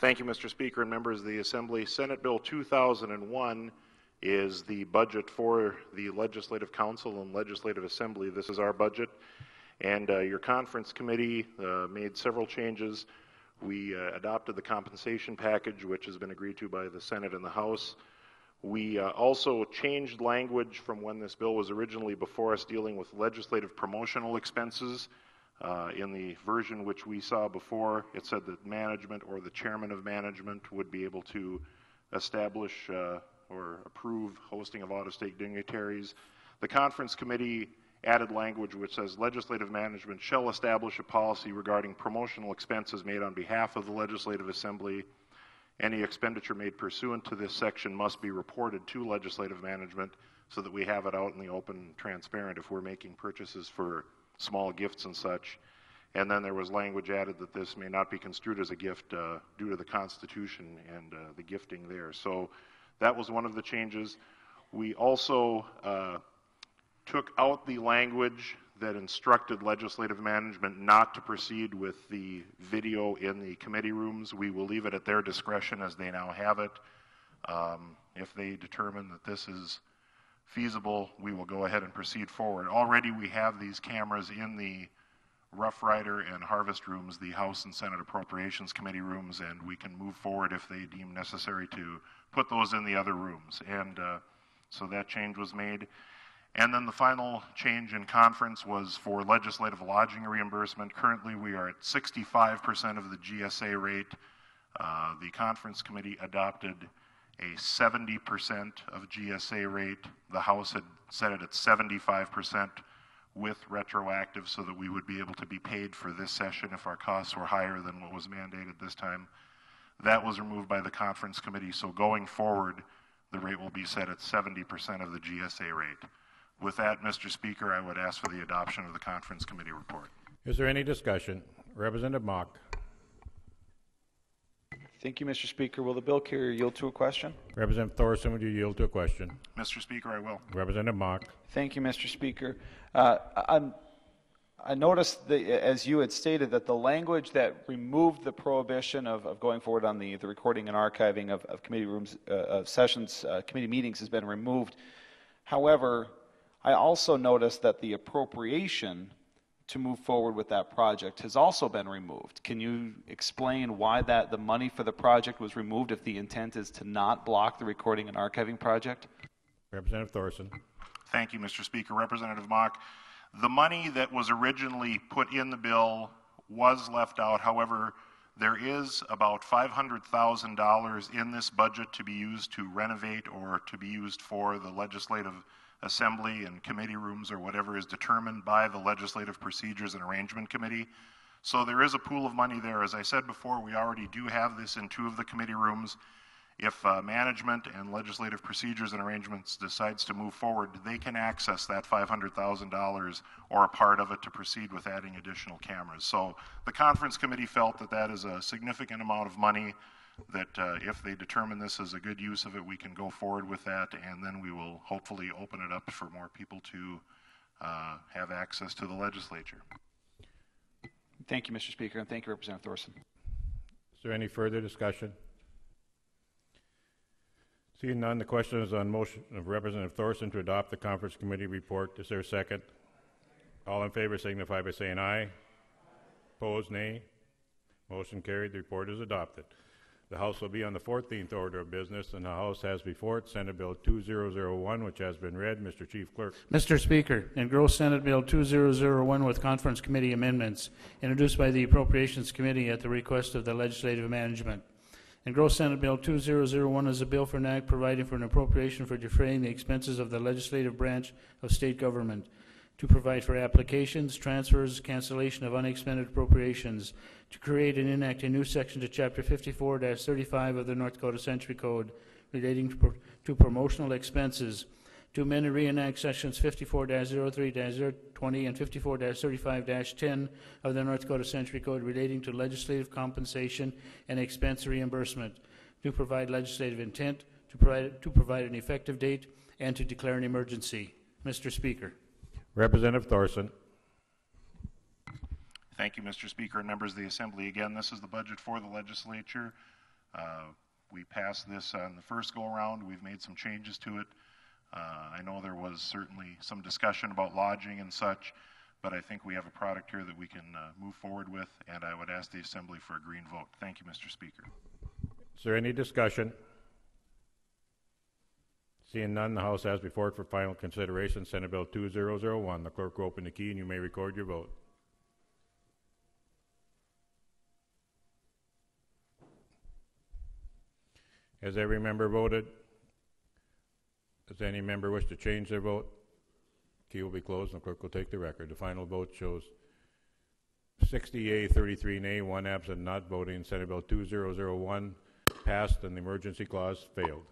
Thank you, Mr. Speaker and members of the Assembly. Senate Bill 2001 is the budget for the Legislative Council and Legislative Assembly. This is our budget, and your conference committee made several changes. We adopted the compensation package, which has been agreed to by the Senate and the House. We also changed language from when this bill was originally before us dealing with legislative promotional expenses. In the version which we saw before, it said that management or the chairman of management would be able to establish or approve hosting of out-of-state dignitaries. The conference committee added language which says legislative management shall establish a policy regarding promotional expenses made on behalf of the Legislative Assembly. Any expenditure made pursuant to this section must be reported to legislative management so that we have it out in the open and transparent if we're making purchases for small gifts and such. And then there was language added that this may not be construed as a gift due to the Constitution and the gifting there. So that was one of the changes. We also took out the language that instructed legislative management not to proceed with the video in the committee rooms. We will leave it at their discretion as they now have it. If they determine that this is feasible, we will go ahead and proceed forward. Already we have these cameras in the Rough Rider and Harvest rooms, the House and Senate Appropriations Committee rooms, and we can move forward if they deem necessary to put those in the other rooms. And so that change was made. And then the final change in conference was for legislative lodging reimbursement. Currently we are at 65% of the GSA rate. The conference committee adopted a 70% of GSA rate. The House had set it at 75% with retroactive so that we would be able to be paid for this session if our costs were higher than what was mandated this time. That was removed by the conference committee, so going forward, the rate will be set at 70% of the GSA rate. With that, Mr. Speaker, I would ask for the adoption of the conference committee report. Is there any discussion? Representative Mock. Thank you, Mr. Speaker. Will the bill carrier yield to a question? Representative Thorson, would you yield to a question? Mr. Speaker, I will. Representative Mock. Thank you, Mr. Speaker. I noticed, as you had stated, that the language that removed the prohibition of going forward on the recording and archiving of committee rooms, of sessions, committee meetings has been removed. However, I also noticed that the appropriation to move forward with that project has also been removed. Can you explain why the money for the project was removed if the intent is to not block the recording and archiving project? Representative Thorson. Thank you, Mr. Speaker. Representative Mock, the money that was originally put in the bill was left out. However, there is about $500,000 in this budget to be used to renovate or to be used for the Legislative Assembly and committee rooms or whatever is determined by the Legislative Procedures and Arrangement Committee. So there is a pool of money there. As I said before, we already do have this in 2 of the committee rooms. If management and Legislative Procedures and Arrangements decides to move forward, they can access that $500,000 or a part of it to proceed with adding additional cameras. So the conference committee felt that that is a significant amount of money that if they determine this is a good use of it, we can go forward with that, and then we will hopefully open it up for more people to have access to the legislature. Thank you, Mr. Speaker, and thank you, Representative Thorson. Is there any further discussion? Seeing none, the question is on motion of Representative Thorson to adopt the conference committee report. Is there a second? All in favor signify by saying aye. Opposed, nay. Motion carried. The report is adopted. The House will be on the 14th order of business, and the House has before it Senate Bill 2001, which has been read. Mr. Chief Clerk. Mr. Speaker, engross Senate Bill 2001 with conference committee amendments, introduced by the Appropriations Committee at the request of the Legislative Management. Engross Senate Bill 2001 is a bill for an act providing for an appropriation for defraying the expenses of the legislative branch of state government, to provide for applications, transfers, cancellation of unexpended appropriations, to create and enact a new section to Chapter 54-35 of the North Dakota Century Code relating to promotional expenses, to amend and reenact Sections 54-03-020 and 54-35-10 of the North Dakota Century Code relating to legislative compensation and expense reimbursement, to provide legislative intent, to provide an effective date, and to declare an emergency. Mr. Speaker. Representative Thorson. Thank you, Mr. Speaker and members of the Assembly. Again, this is the budget for the legislature. We passed this on the first go-around. We've made some changes to it. I know there was certainly some discussion about lodging and such, but I think we have a product here that we can move forward with, and I would ask the Assembly for a green vote. Thank you, Mr. Speaker. Is there any discussion? Seeing none, the House has before it for final consideration Senate Bill 2001. The clerk will open the key and you may record your vote. Has every member voted? Does any member wish to change their vote? Key will be closed and the clerk will take the record. The final vote shows 60 yea, 33 nay, 1 absent not voting. Senate Bill 2001 passed and the emergency clause failed.